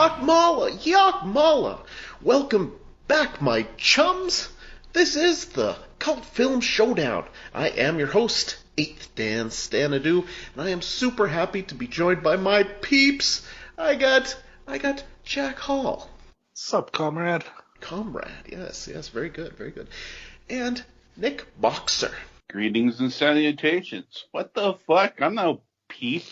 Yakmala! Welcome back, my chums! This is the Cult Film Showdown. I am your host, 8th Dan Stanadu, and I am super happy to be joined by my peeps. I got Jack Hall. Sup, comrade? Comrade, yes, very good. And Nick Boxer. Greetings and salutations. What the fuck? I'm no peep.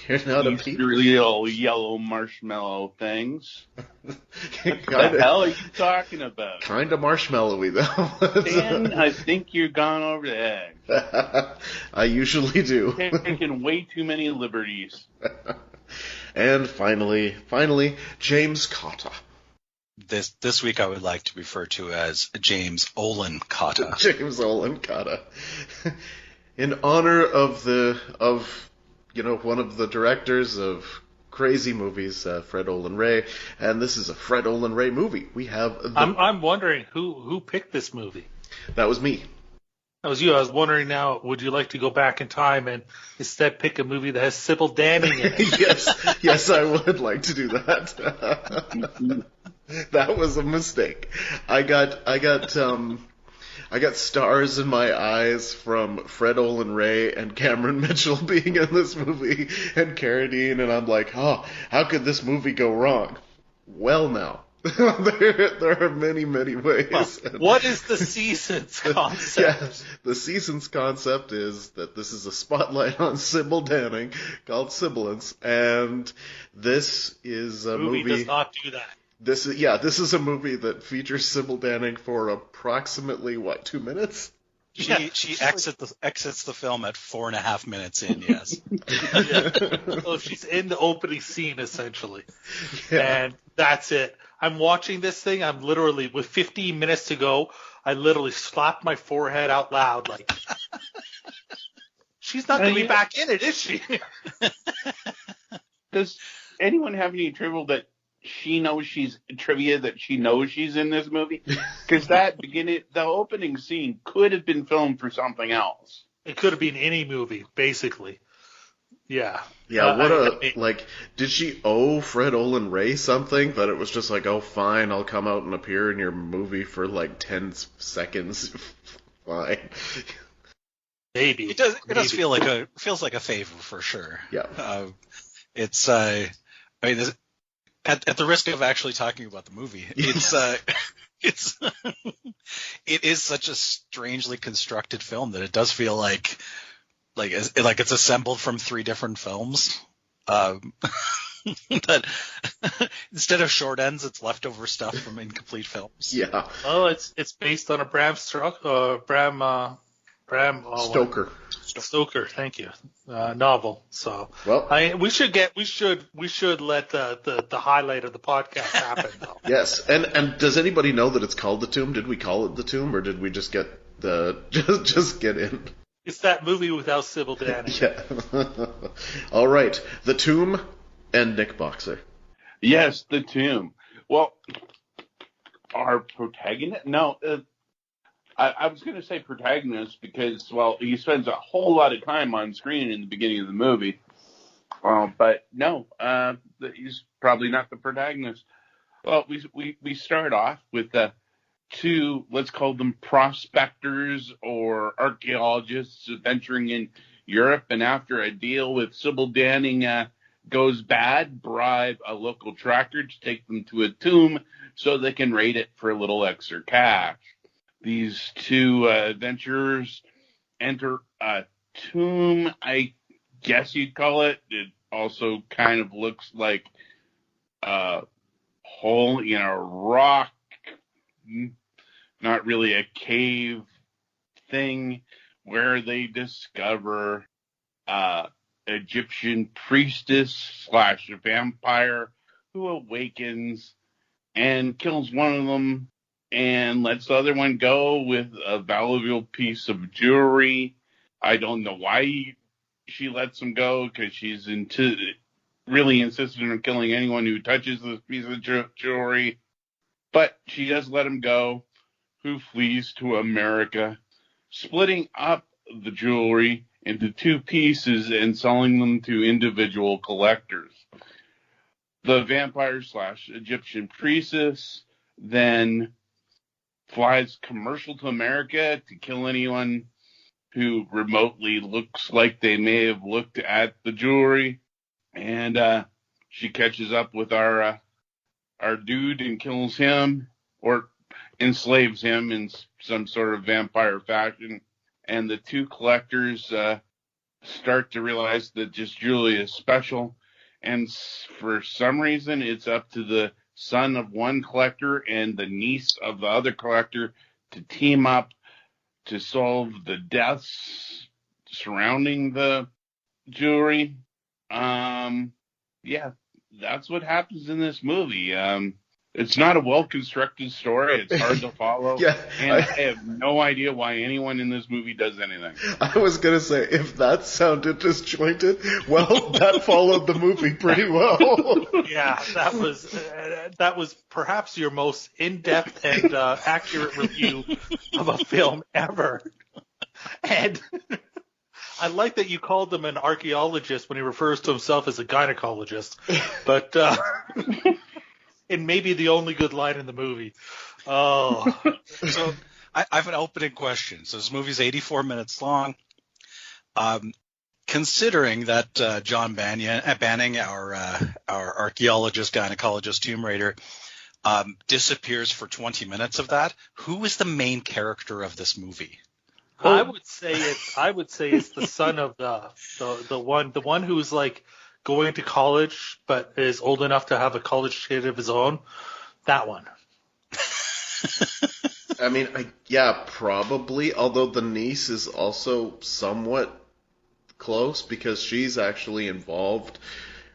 You're not a peep? Little yellow marshmallow things. What the hell are you talking about? Kind of marshmallowy, though. Dan, I think you're gone over the edge. I usually do. Taking way too many liberties. And finally, James Cotta. This week I would like to refer to as James Olen Cotta. James Olen Cotta. In honor of one of the directors of crazy movies, Fred Olen Ray, and this is a Fred Olen Ray movie. We have. I'm wondering who picked this movie. That was me. That was you. I was wondering now, would you like to go back in time and instead pick a movie that has Sybil Danning in it? Yes, I would like to do that. That was a mistake. I got stars in my eyes from Fred Olen Ray and Cameron Mitchell being in this movie and Carradine, and I'm like, oh, how could this movie go wrong? Well, now. there are many ways. Well, what is the Seasons concept? Yeah, the Seasons concept is that this is a spotlight on Sybil Danning called Sybil-ance, and this is a movie does not do that. This is a movie that features Sybil Danning for approximately 2 minutes? She exits the film at 4.5 minutes in. Yes. Yeah. So she's in the opening scene essentially, and that's it. I'm watching this thing. I'm literally with 15 minutes to go. I literally slapped my forehead out loud like, she's not going to be back in it, is she? Does anyone have any trivia that she knows she's in this movie? Because the opening scene could have been filmed for something else. It could have been any movie, basically. Yeah. Yeah, did she owe Fred Olen Ray something that it was just like, oh, fine, I'll come out and appear in your movie for 10 seconds. Fine. Maybe. It does feel like a favor for sure. Yeah. At the risk of actually talking about the movie, it is such a strangely constructed film that it does feel like it's assembled from 3 different films. That instead of short ends, it's leftover stuff from incomplete films. Yeah. Oh, it's based on a Bram Stoker, thank you, novel. So we should let the highlight of the podcast happen though. Yes, and does anybody know that it's called The Tomb? Did we call it The Tomb, or did we just get just get in? It's that movie without Sybil Danning. Yeah. All right, The Tomb and Nick Boxer. Yes, The Tomb. Well, our protagonist? No. I was going to say protagonist because, he spends a whole lot of time on screen in the beginning of the movie. But no, he's probably not the protagonist. Well, we start off with two, let's call them prospectors or archeologists venturing in Europe. And after a deal with Sybil Danning goes bad, bribe a local tracker to take them to a tomb so they can raid it for a little extra cash. These two adventurers enter a tomb, I guess you'd call it. It also kind of looks like a hole in a rock, not really a cave thing, where they discover Egyptian priestess / vampire who awakens and kills one of them and lets the other one go with a valuable piece of jewelry. I don't know why she lets him go, because she's really insistent on killing anyone who touches this piece of jewelry. But she does let him go, who flees to America, splitting up the jewelry into 2 pieces and selling them to individual collectors. the vampire / Egyptian priestess then flies commercial to America to kill anyone who remotely looks like they may have looked at the jewelry. And she catches up with our dude and kills him, or enslaves him in some sort of vampire fashion. And the two collectors start to realize that just Julie is special. And for some reason, it's up to the son of one collector and the niece of the other collector to team up to solve the deaths surrounding the jewelry. Yeah, that's what happens in this movie. It's not a well-constructed story. It's hard to follow. Yeah, and I have no idea why anyone in this movie does anything. I was going to say, if that sounded disjointed, well, that followed the movie pretty well. Yeah, that was perhaps your most in-depth and accurate review of a film ever. And I like that you called him an archaeologist when he refers to himself as a gynecologist. But it may be the only good line in the movie. Oh. So I have an opening question. So this movie's 84 minutes long. Considering that John Banning, our archaeologist, gynecologist, Tomb Raider, disappears for 20 minutes of that, who is the main character of this movie? I would say it's the son of the one who's like going to college but is old enough to have a college kid of his own. That one. I mean, yeah, probably. Although the niece is also somewhat close because she's actually involved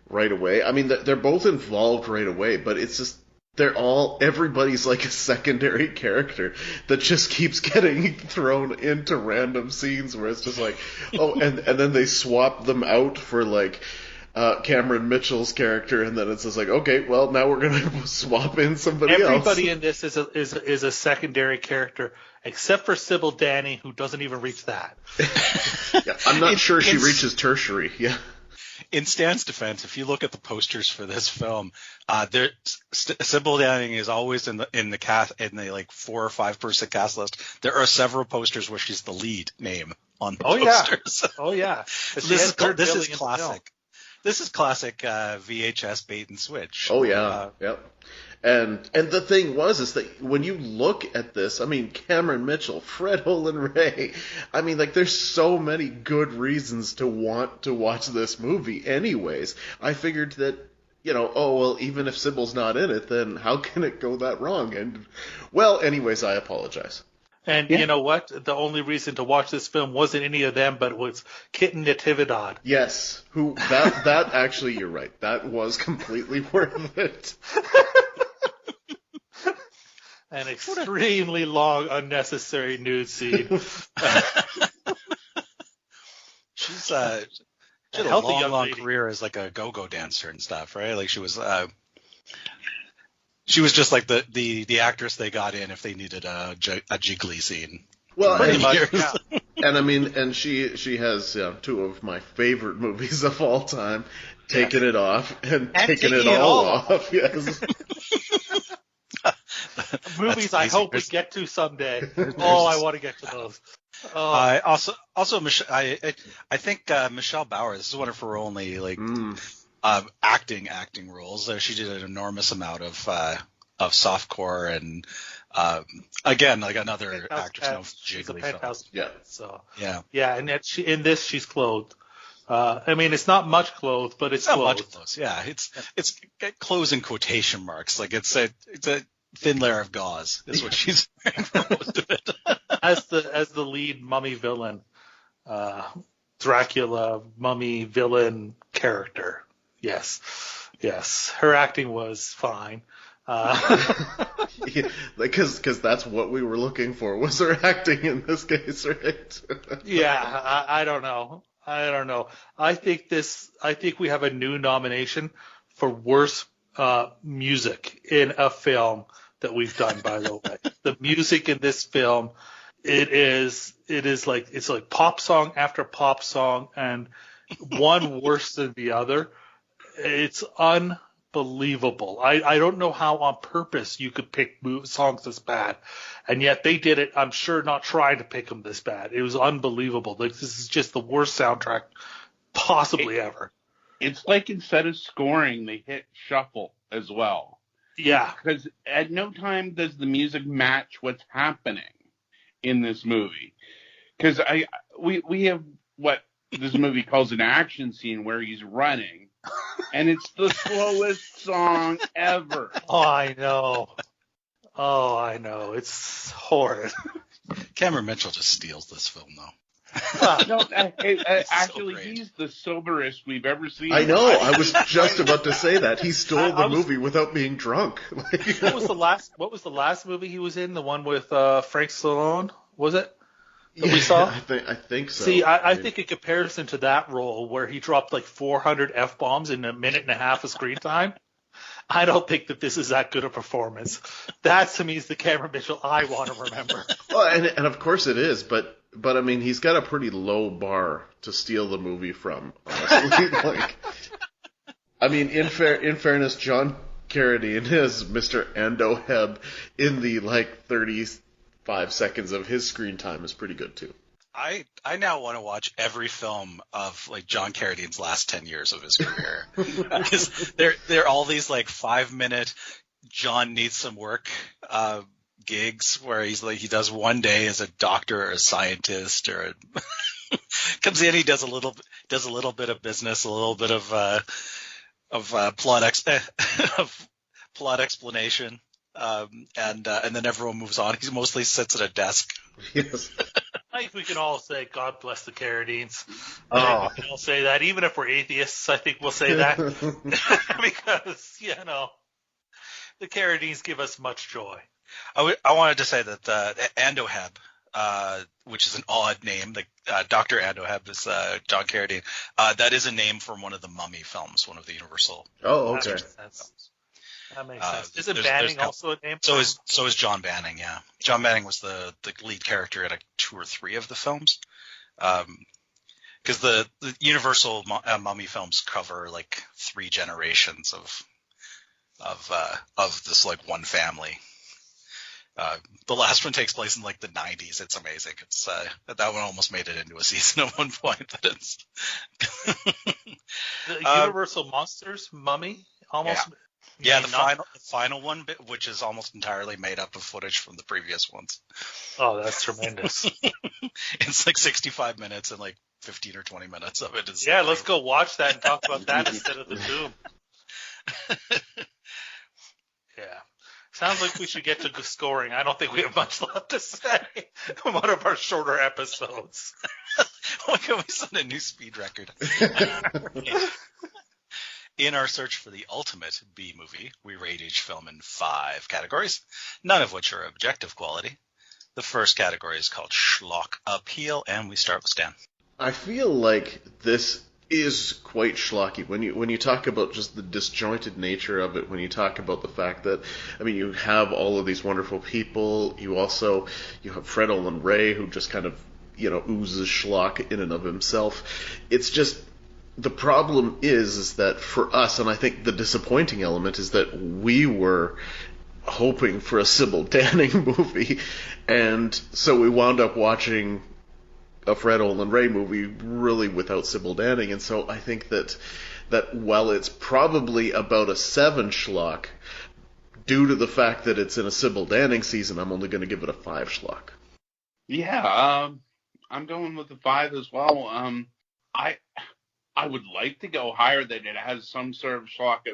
right away. I mean, they're both involved right away, but it's just everybody's like a secondary character that just keeps getting thrown into random scenes where it's just like, oh, and then they swap them out for like Cameron Mitchell's character, and then it's just like, okay, well, now we're gonna swap in somebody else. Everybody in this is a secondary character except for Sybil Danning, who doesn't even reach that. Yeah, I'm not sure she reaches tertiary. Yeah. In Stan's defense, if you look at the posters for this film, Sybil Danning is always in the cast, in the like 4 or 5 person cast list. There are several posters where she's the lead name on the posters. Oh yeah. This is classic. This is classic VHS bait and switch. Oh yeah, yep. And the thing is that when you look at this, I mean, Cameron Mitchell, Olen Ray, I mean, like, there's so many good reasons to want to watch this movie anyways. I figured that, oh, well, even if Sybil's not in it, then how can it go that wrong? And, well, anyways, I apologize. And you know what? The only reason to watch this film wasn't any of them, but was Kitten Natividad. Yes. That actually, you're right. That was completely worth it. An extremely long, unnecessary nude scene. She had a long career as like a go-go dancer and stuff, right? Like she was just like the actress they got in if they needed a jiggly scene. Well, and I mean, and she has 2 of my favorite movies of all time, Taking It Off and Taking It All Off. Yes. Movies I hope we get to someday. Oh, I want to get to those. Also, I think Michelle Bauer. This is one of her only like acting roles. She did an enormous amount of softcore and again like another actress known for jiggly films. Yeah. So yeah, and in this she's clothed. I mean, it's not much clothes, but it's not clothes. Much clothes. Yeah, it's clothes in quotation marks. Like it's a thin layer of gauze is what she's wearing for most of it. As the lead mummy villain, Dracula mummy villain character. Yes, her acting was fine. Because that's what we were looking for, was her acting in this case, right? Yeah, I don't know. I think we have a new nomination for worst music in a film that we've done, by the way. The music in this film, it's like pop song after pop song, and one worse than the other. It's unbelievable. I don't know how on purpose you could pick songs this bad, and yet they did it. I'm sure not trying to pick them this bad. It was unbelievable. Like, this is just the worst soundtrack possibly ever. It's like instead of scoring, they hit shuffle as well. Yeah. Because at no time does the music match what's happening in this movie. Because we have what this movie calls an action scene where he's running, and it's the slowest song ever. Oh, I know. It's horrid. Cameron Mitchell just steals this film, though. No, actually, so he's the soberest we've ever seen. I know. I was just about to say that. He stole the movie without being drunk. What was the last movie he was in? The one with Frank Stallone, was it? That we saw? I think so. See, I think in comparison to that role where he dropped like 400 F-bombs in a minute and a half of screen time, I don't think that this is that good a performance. That, to me, is the Cameron Mitchell I want to remember. Well, and of course it is, but I mean, he's got a pretty low bar to steal the movie from, honestly. I mean, in fairness, John Carradine as Mr. Ando Heb in the 35 seconds of his screen time is pretty good too. I now want to watch every film of John Carradine's last 10 years of his career. Because there are all these 5-minute John needs some work gigs where he does one day as a doctor or a scientist or comes in, he does a little bit of business, a little bit of plot explanation, and then everyone moves on. He mostly sits at a desk. Yes. I think we can all say, God bless the Carradines. Oh. We can all say that. Even if we're atheists, I think we'll say that. Because, the Carradines give us much joy. I wanted to say that Ando Heb, which is an odd name, Dr. Ando Heb is John Carradine. That is a name from one of the Mummy films, one of the Universal. Oh, okay. That makes sense. Isn't Banning also a name? So is John Banning, yeah. John Banning was the lead character in 2 or 3 of the films. Because the Universal Mummy films cover 3 generations of this one family. The last one takes place in the 90s. It's amazing. It's that one almost made it into a season at one point. But it's the Universal Monsters Mummy almost. Yeah, the final one, which is almost entirely made up of footage from the previous ones. Oh, that's tremendous. It's 65 minutes and 15 or 20 minutes of it is. Yeah, let's go watch that and talk about that instead of the Doom. Yeah. Sounds like we should get to scoring. I don't think we have much left to say in one of our shorter episodes. Why can't we set a new speed record? In our search for the ultimate B movie, we rate each film in 5 categories, none of which are objective quality. The first category is called Schlock Appeal, and we start with Stan. I feel like this is quite schlocky when you talk about just the disjointed nature of it, when you talk about the fact that, I mean, you have all of these wonderful people, you have Fred Olen Ray, who just kind of, oozes schlock in and of himself. It's just, the problem is that for us, and I think the disappointing element is that we were hoping for a Sybil Danning movie, and so we wound up watching a Fred Olen Ray movie really without Sybil Danning, and so I think that while it's probably about a 7 schlock, due to the fact that it's in a Sybil Danning season, I'm only going to give it a 5 schlock. Yeah, I'm going with the 5 as well. I would like to go higher, that it has some sort of schlock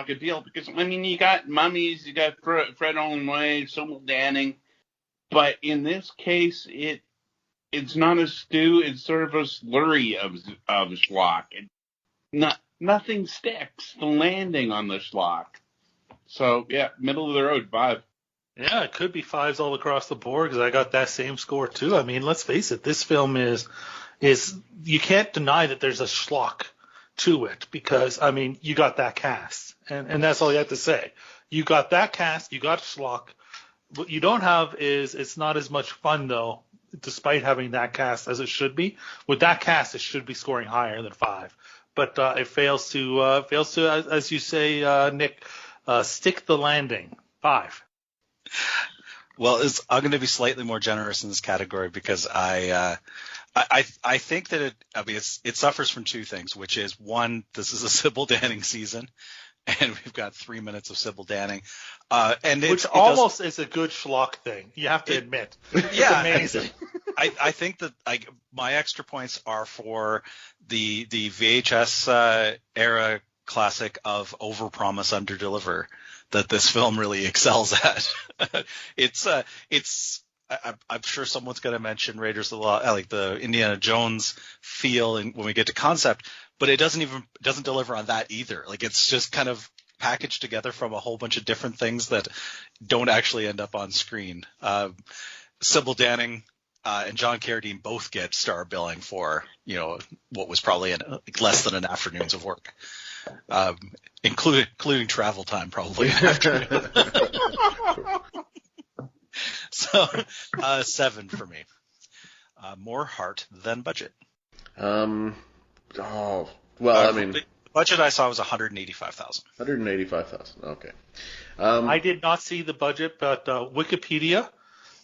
appeal, because I mean, you got mummies, you got Fred Olen Ray, Sybil Danning, but in this case, it's not a stew; it's sort of a slurry of schlock. Nothing sticks. The landing on the schlock. So yeah, middle of the road, 5. Yeah, it could be 5s all across the board because I got that same score too. I mean, let's face it, this film is you can't deny that there's a schlock to it because, I mean, you got that cast. And that's all you have to say. You got that cast, you got schlock. What you don't have is it's not as much fun, though, despite having that cast as it should be. With that cast, it should be scoring higher than 5. but it fails to, as you say, Nick, stick the landing. 5. Well, I'm going to be slightly more generous in this category because I think that it suffers from two things, which is, one, this is a Sybil Danning season, and we've got 3 minutes of Sybil Danning, which almost is a good schlock thing. You have to admit, yeah, amazing. I think that my extra points are for the VHS era classic of overpromise, underdeliver that this film really excels at. I'm sure someone's going to mention Raiders of the Lost, like the Indiana Jones feel, and when we get to concept, but it doesn't deliver on that either. Like, it's just kind of packaged together from a whole bunch of different things that don't actually end up on screen. Sybil Danning and John Carradine both get star billing for, what was probably less than an afternoon's of work, including travel time, probably an afternoon. So 7 for me. More heart than budget. The budget I saw was $185,000. $185,000. Okay. I did not see the budget, but Wikipedia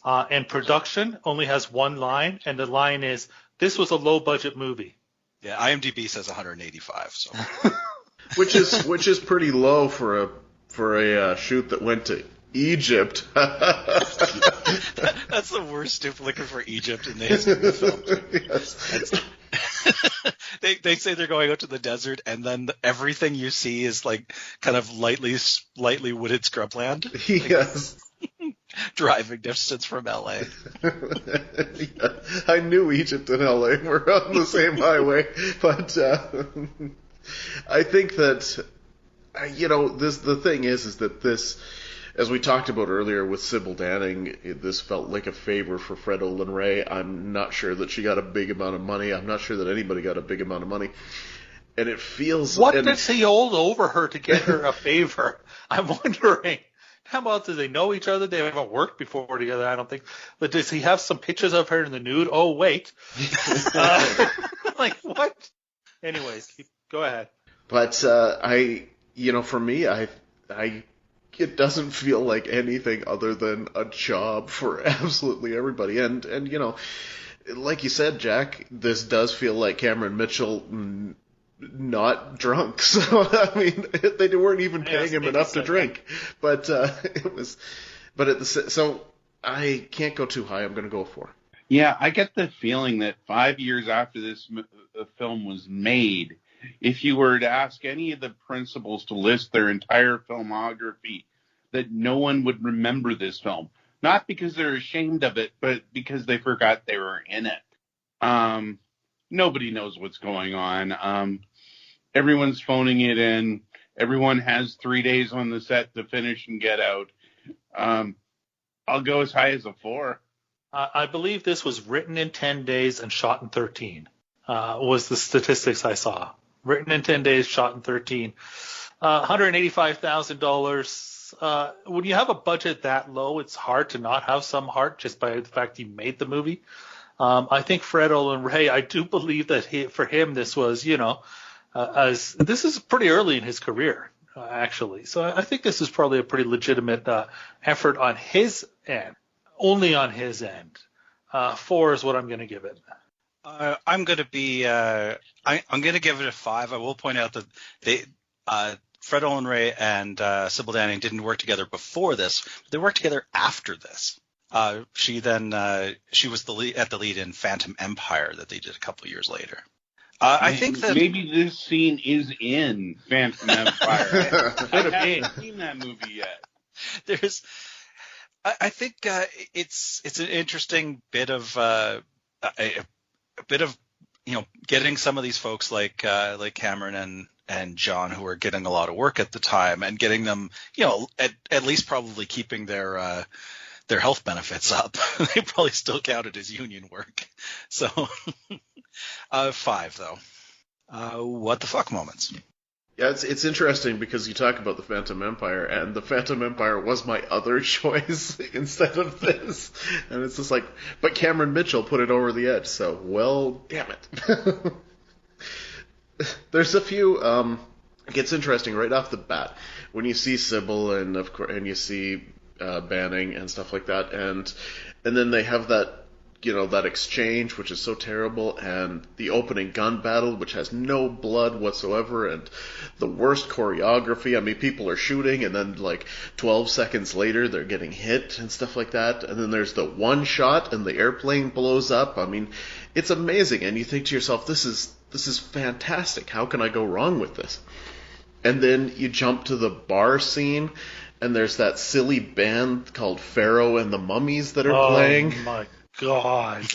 and production only has one line, and the line is, "This was a low budget movie." Yeah, IMDb says 185. So, which is pretty low for a shoot that went to Egypt. That's the worst duplicate for Egypt in the history of the film. Yes. They say they're going out to the desert, and then everything you see is like kind of lightly wooded scrubland. Yes. Driving distance from LA. Yeah, I knew Egypt and LA were on the same highway, but I think that the thing is that this, as we talked about earlier with Sybil Danning, this felt like a favor for Fred Olen Ray. I'm not sure that she got a big amount of money. I'm not sure that anybody got a big amount of money. And it feels... What did he hold over her to get her a favor? I'm wondering. How about, do they know each other? They haven't worked before together, I don't think. But does he have some pictures of her in the nude? Oh, wait. Like, what? Anyways, go ahead. But for me, it doesn't feel like anything other than a job for absolutely everybody. And like you said, Jack, this does feel like Cameron Mitchell not drunk. So, I mean, they weren't even paying him enough to drink. But so I can't go too high. I'm going to go 4. Yeah, I get the feeling that 5 years after this film was made, if you were to ask any of the principals to list their entire filmography, that no one would remember this film. Not because they're ashamed of it, but because they forgot they were in it. Nobody knows what's going on. Everyone's phoning it in. Everyone has 3 days on the set to finish and get out. I'll go as high as a 4. I believe this was written in 10 days and shot in 13, was the statistics I saw. Written in 10 days, shot in 13. $185,000. When you have a budget that low, it's hard to not have some heart just by the fact you made the movie. I think Fred Olen Ray, I do believe that for him this was, this is pretty early in his career, actually. So I think this is probably a pretty legitimate effort on his end, only on his end. 4 is what I'm going to give it. I'm going to be. I'm going to give it a 5. I will point out that Fred Olen Ray and Sybil Danning didn't work together before this. But they worked together after this. She was the lead in Phantom Empire that they did a couple of years later. I think that maybe this scene is in Phantom Empire. I haven't seen that movie yet. I think it's an interesting bit of getting some of these folks like Cameron and John, who were getting a lot of work at the time, and getting them, at least probably keeping their health benefits up. They probably still counted as union work. So 5 though. What the fuck moments? Yeah, it's interesting because you talk about the Phantom Empire, and the Phantom Empire was my other choice instead of this. And it's just like, but Cameron Mitchell put it over the edge, so, well, damn it. there's a few. It gets interesting right off the bat when you see Sybil and of course, and you see Banning and stuff like that, and then they have that that exchange, which is so terrible, and the opening gun battle, which has no blood whatsoever, and the worst choreography. I mean, people are shooting, and then like 12 seconds later, they're getting hit and stuff like that. And then there's the one shot, and the airplane blows up. I mean, it's amazing, and you think to yourself, this is fantastic. How can I go wrong with this? And then you jump to the bar scene, and there's that silly band called Pharaoh and the Mummies that are playing. Oh my God.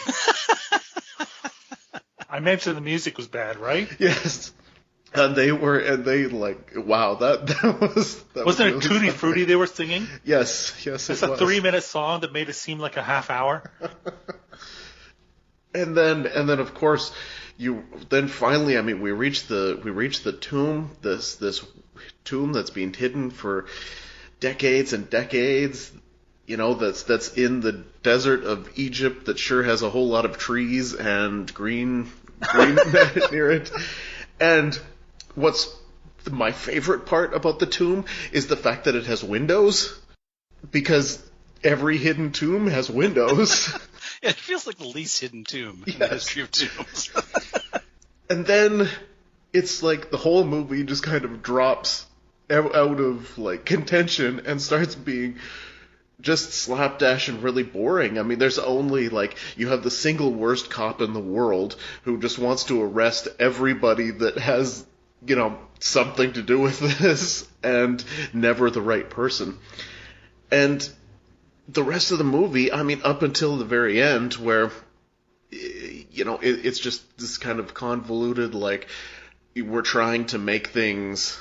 I mentioned the music was bad, right? Yes. And they wow, that was... Wasn't it Tutti Frutti they were singing? Yes, it it's was. It's a 3-minute song that made it seem like a half hour. And then of course, finally, I mean, we reach the tomb, this tomb that's been hidden for decades and decades, that's in the desert of Egypt that sure has a whole lot of trees and green near it. And what's my favorite part about the tomb is the fact that it has windows, because every hidden tomb has windows. Yeah, it feels like the least hidden tomb in the history of tombs. And then it's like the whole movie just kind of drops out of like contention and starts being just slapdash and really boring. I mean, there's only you have the single worst cop in the world who just wants to arrest everybody that has, something to do with this, and never the right person. And the rest of the movie, I mean, up until the very end, where, it's just this kind of convoluted, we're trying to make things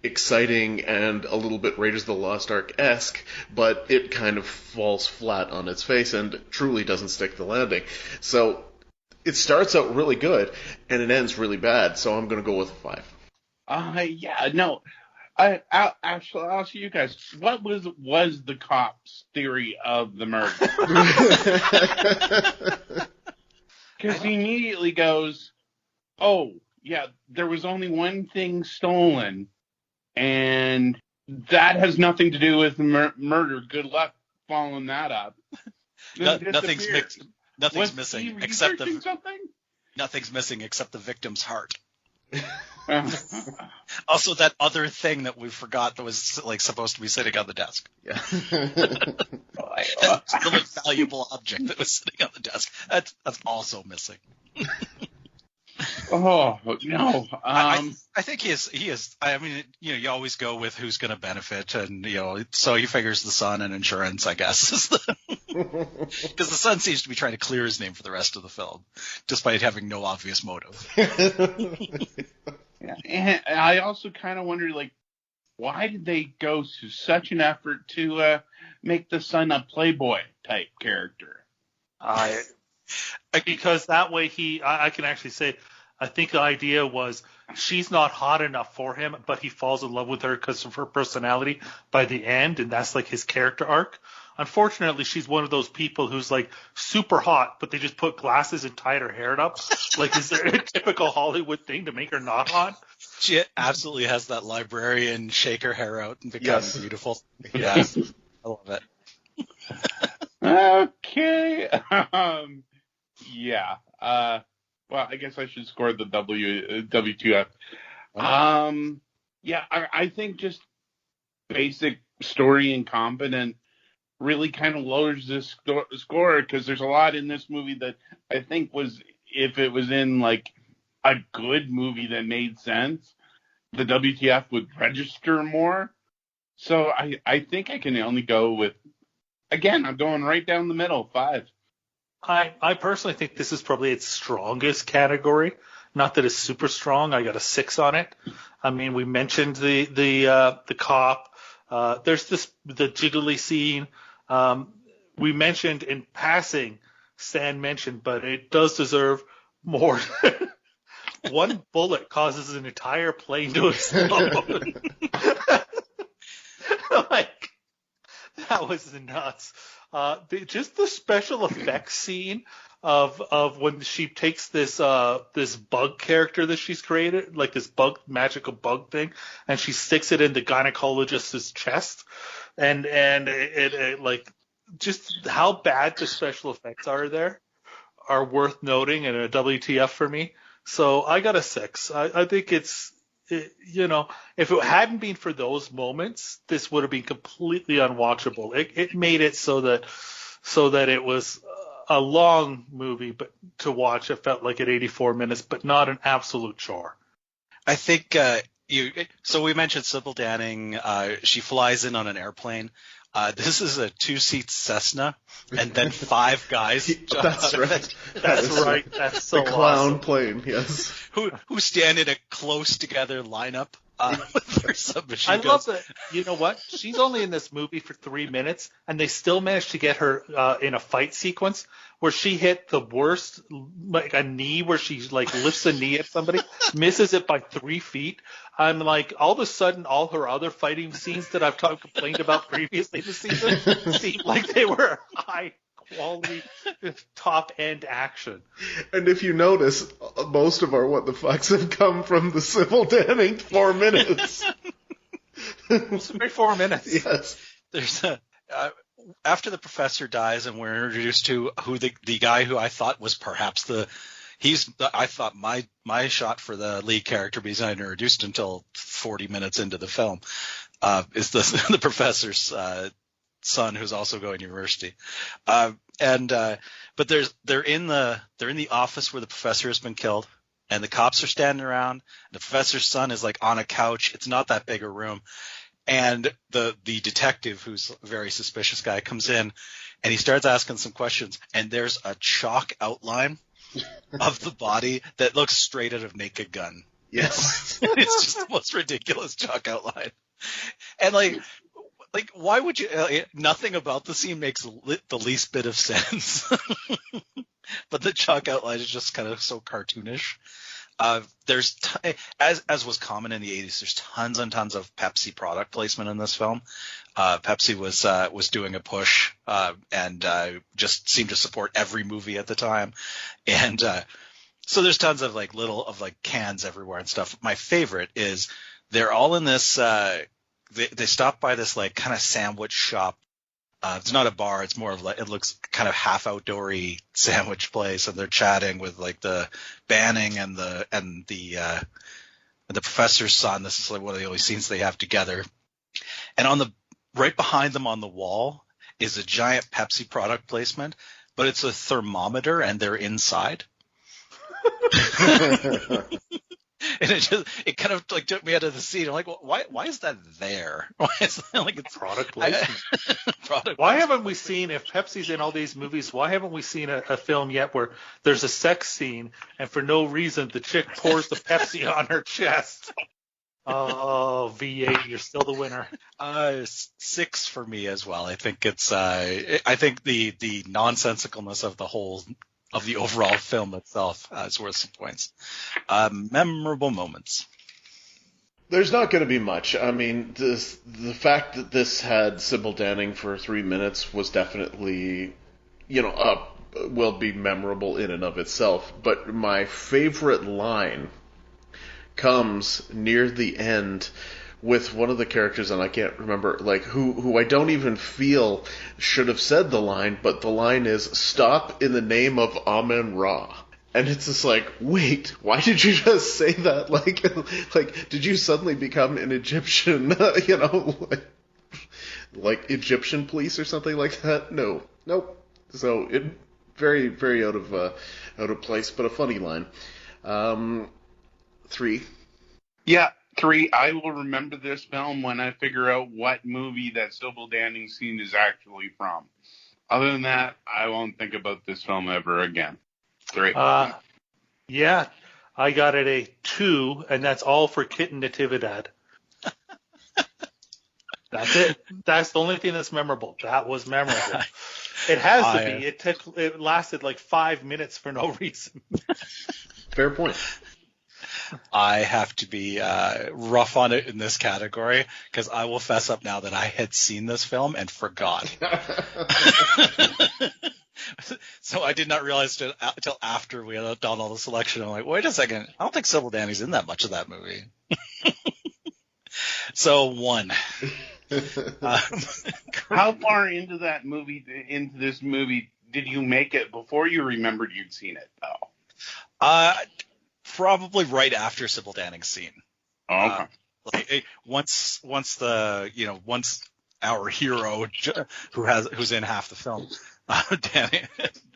exciting and a little bit Raiders of the Lost Ark-esque, but it kind of falls flat on its face and truly doesn't stick the landing. So it starts out really good and it ends really bad, so I'm going to go with a 5. Yeah, no. I'll ask you guys, what was the cop's theory of the murder? Because he immediately goes, oh, yeah, there was only one thing stolen, and that has nothing to do with murder. Good luck following that up. Nothing's missing except something? Nothing's missing except the victim's heart. Also, that other thing that we forgot that was supposed to be sitting on the desk. Yeah. That's the most valuable object that was sitting on the desk. That's also missing. Oh no! I think he is. I mean, you always go with who's going to benefit, and so he figures the son and insurance, I guess, because the son seems to be trying to clear his name for the rest of the film, despite having no obvious motive. Yeah, and I also kind of wonder, why did they go to such an effort to make the son a playboy type character? Because that way I can actually say, I think the idea was she's not hot enough for him, but he falls in love with her because of her personality by the end, and that's his character arc. Unfortunately, she's one of those people who's super hot, but they just put glasses and tied her hair up. Is there a typical Hollywood thing to make her not hot? She absolutely has that librarian shake her hair out and become beautiful. Yeah, I love it. Okay. Yeah. Well, I guess I should score the W2F. Yeah, I think just basic story and competent really kind of lowers this score, because there's a lot in this movie that I think if it was in a good movie that made sense, the WTF would register more. So I think I can only go with, again, I'm going right down the middle, 5. I personally think this is probably its strongest category. Not that it's super strong. I got a 6 on it. I mean, we mentioned the cop. There's the jiggly scene. We mentioned in passing, Stan mentioned, but it does deserve more. One bullet causes an entire plane to explode. That was nuts. Just the special effects scene of when she takes this bug character that she's created, like this magical bug thing, and she sticks it in the gynecologist's chest, and it like just how bad the special effects are there are worth noting, and a WTF for me. So I got a 6. I think if it hadn't been for those moments, this would have been completely unwatchable. It made it so that it was a long movie, but to watch, it felt like at 84 minutes, but not an absolute chore. I think so we mentioned Sybil Danning. She flies in on an airplane. This is a 2-seat Cessna, and then 5 guys. That's right. That's right. That's so the clown awesome. plane. Yes. Who stand in a close together lineup with their submachine I guns. love that. You know what? She's only in this movie for 3 minutes, and they still managed to get her in a fight sequence where she hit the worst, like a knee where she like lifts a knee at somebody, misses it by 3 feet. I'm like, all of a sudden, all her other fighting scenes that I've complained about previously this season seemed like they were high quality, top end action. And if you notice, most of our what the fucks have come from the Sybil Danning 4 minutes. It's every 4 minutes. Yes. There's after the professor dies and we're introduced to who the guy who I thought was perhaps I thought my shot for the lead character, but he's not introduced until 40 minutes into the film, is the professor's son, who's also going to university. But they're in the office where the professor has been killed, and the cops are standing around. And the professor's son is like on a couch. It's not that big a room. And the detective, who's a very suspicious guy, comes in and he starts asking some questions. And there's a chalk outline of the body that looks straight out of Naked Gun. Yes. It's just the most ridiculous chalk outline. And like why would you? Nothing about the scene makes the least bit of sense. But the chalk outline is just kind of so cartoonish. There's as was common in the 80s, there's tons and tons of Pepsi product placement in this film. Pepsi was doing a push and just seemed to support every movie at the time, and so there's tons of like cans everywhere and stuff. My favorite is they're all in this. They stop by this like kind of sandwich shop. It's not a bar. It's more of like, it looks kind of half outdoory sandwich place, and they're chatting with like the Banning and the professor's son. This is like one of the only scenes they have together. And right behind them on the wall is a giant Pepsi product placement, but it's a thermometer, and they're inside. And it kind of like took me out of the scene. I'm like, well, why is that there? Why is that like it's product placement? Product Why placement. haven't we seen, if Pepsi's in all these movies, why haven't we seen a film yet where there's a sex scene and for no reason the chick pours the Pepsi on her chest? Oh, V8, you're still the winner. 6 for me as well. I think it's I think the nonsensicalness of the overall film itself is worth some points. Memorable moments. There's not going to be much. I mean, the fact that this had Sybil Danning for 3 minutes was definitely, will be memorable in and of itself. But my favorite line comes near the end with one of the characters, and I can't remember, like, who I don't even feel should have said the line, but the line is, "Stop in the name of Amen Ra." And it's just like, wait, why did you just say that? Like, did you suddenly become an Egyptian, like Egyptian police or something like that? No. Nope. So, it very, very out of place, but a funny line. 3. Yeah, 3. I will remember this film when I figure out what movie that Sybil Danning scene is actually from. Other than that, I won't think about this film ever again. 3. Yeah, I got it a 2, and that's all for Kitten Natividad. That's it. That's the only thing that's memorable. That was memorable. It has to be. It lasted like 5 minutes for no reason. Fair point. I have to be rough on it in this category because I will fess up now that I had seen this film and forgot. So I did not realize until after we had done all the selection. I'm like, wait a second, I don't think Sybil Danning's in that much of that movie. So 1. How far into this movie, did you make it before you remembered you'd seen it, though? Probably right after Sybil Danning's scene. Oh, okay. Once our hero, who's in half the film,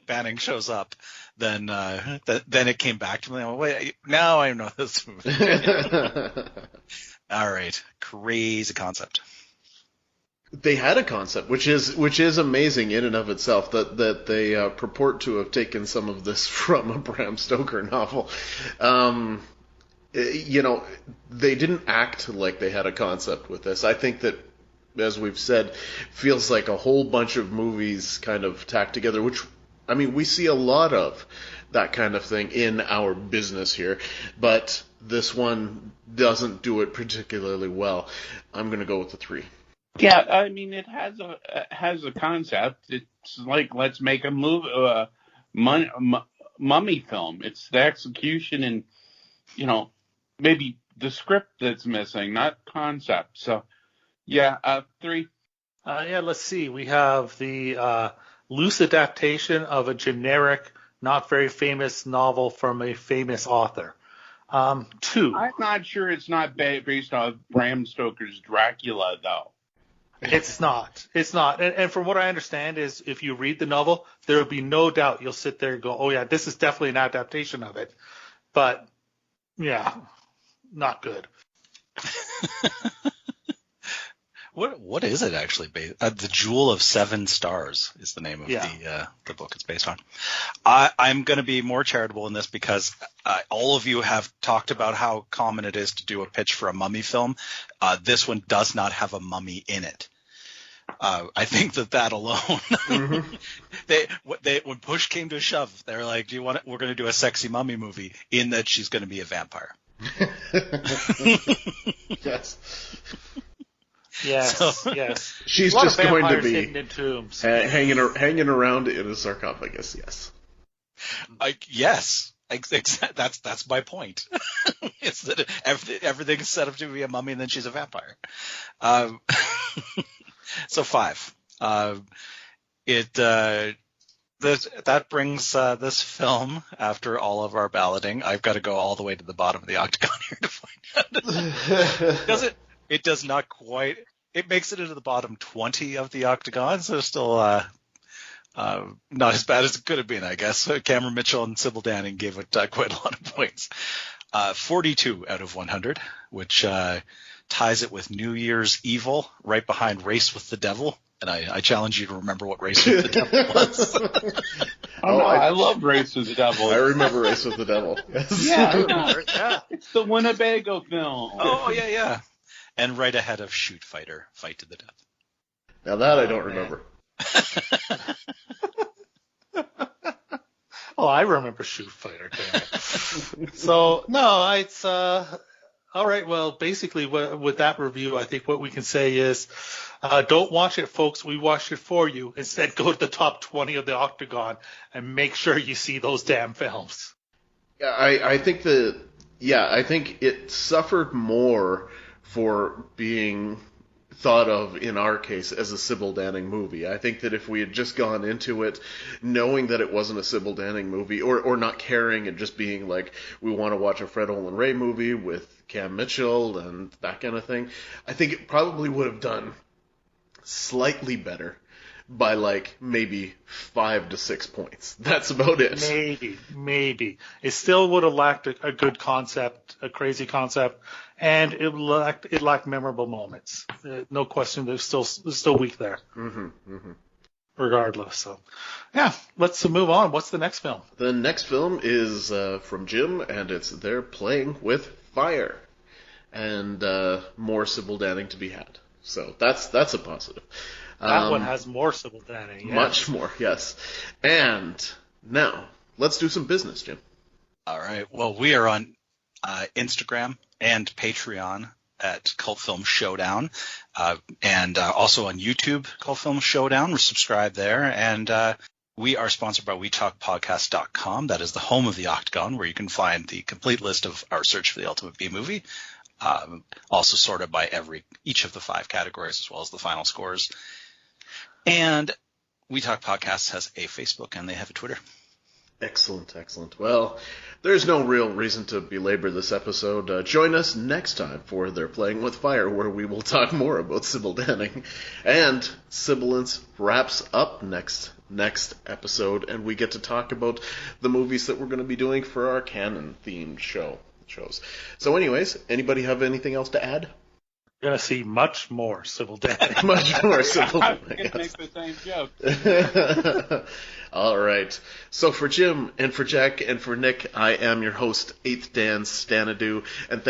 Danning shows up, then it came back to me. Like, wait, now I know this movie. All right, crazy concept. They had a concept, which is amazing in and of itself, that they purport to have taken some of this from a Bram Stoker novel. They didn't act like they had a concept with this. I think that, as we've said, feels like a whole bunch of movies kind of tacked together, which, I mean, we see a lot of that kind of thing in our business here, but this one doesn't do it particularly well. I'm going to go with the 3. Yeah, I mean, it has a concept. It's like, let's make a mummy film. It's the execution and, maybe the script that's missing, not concept. So, yeah, 3. Let's see. We have the loose adaptation of a generic, not very famous novel from a famous author. 2. I'm not sure it's not based on Bram Stoker's Dracula, though. It's not. And from what I understand is if you read the novel, there will be no doubt you'll sit there and go, oh, yeah, this is definitely an adaptation of it. But, yeah, not good. What is it actually based? The Jewel of 7 Stars is the name of the book it's based on. I'm going to be more charitable in this because all of you have talked about how common it is to do a pitch for a mummy film. This one does not have a mummy in it. I think that alone, they when push came to shove, they're like, "Do you want it? We're going to do a sexy mummy movie in that she's going to be a vampire." Yes. Yes. She's just going to be hidden in tombs. hanging around in a sarcophagus. Yes. Yes. That's my point. It's that everything's set up to be a mummy and then she's a vampire. So 5. That brings this film, after all of our balloting. I've got to go all the way to the bottom of the octagon here to find out. It does not quite. It makes it into the bottom 20 of the octagon, so it's still not as bad as it could have been, I guess. Cameron Mitchell and Sybil Danning gave it quite a lot of points. 42 out of 100, which ties it with New Year's Evil, right behind Race with the Devil. And I challenge you to remember what Race with the Devil was. I love Race with the Devil. I remember Race with the Devil. Yes. Yeah. It's the Winnebago film. Oh, yeah. And right ahead of Shoot Fighter, Fight to the Death. Now that I don't remember. Oh, I remember Shoot Fighter. Damn it. So, no, it's all right. Well, basically, with that review, I think what we can say is don't watch it, folks. We watched it for you. Instead, go to the top 20 of the octagon and make sure you see those damn films. Yeah, I think it suffered more for being thought of, in our case, as a Sybil Danning movie. I think that if we had just gone into it knowing that it wasn't a Sybil Danning movie, or not caring and just being like, we want to watch a Olen Ray movie with Cam Mitchell and that kind of thing, I think it probably would have done slightly better by like maybe 5 to 6 points. That's about it. Maybe. It still would have lacked a good concept, a crazy concept, and it lacked memorable moments. No question, they're still weak there. Regardless. So, yeah, let's move on. What's the next film? The next film is from Jim, and it's They're Playing with Fire, and more Sybil Danning to be had. So that's a positive. That one has more Sybil Danning. Yes. Much more, yes. And now, let's do some business, Jim. All right. Well, we are on Instagram and Patreon at Cult Film Showdown, and also on YouTube, Cult Film Showdown. We're subscribed there, and we are sponsored by WeTalkPodcast.com. That is the home of the Octagon, where you can find the complete list of our search for the ultimate B movie, also sorted by each of the 5 categories, as well as the final scores. And We Talk Podcasts has a Facebook, and they have a Twitter. Excellent, excellent. Well, there's no real reason to belabor this episode. Join us next time for They're Playing with Fire, where we will talk more about Sybil Danning. And Sybil-ance wraps up next episode, and we get to talk about the movies that we're going to be doing for our canon-themed shows. So anyways, anybody have anything else to add? You're going to see much more Sybil Danning. Much more Sybil I was Danning. going to make the same joke. All right. So for Jim and for Jack and for Nick, I am your host, 8th Dan Stanadu, and thank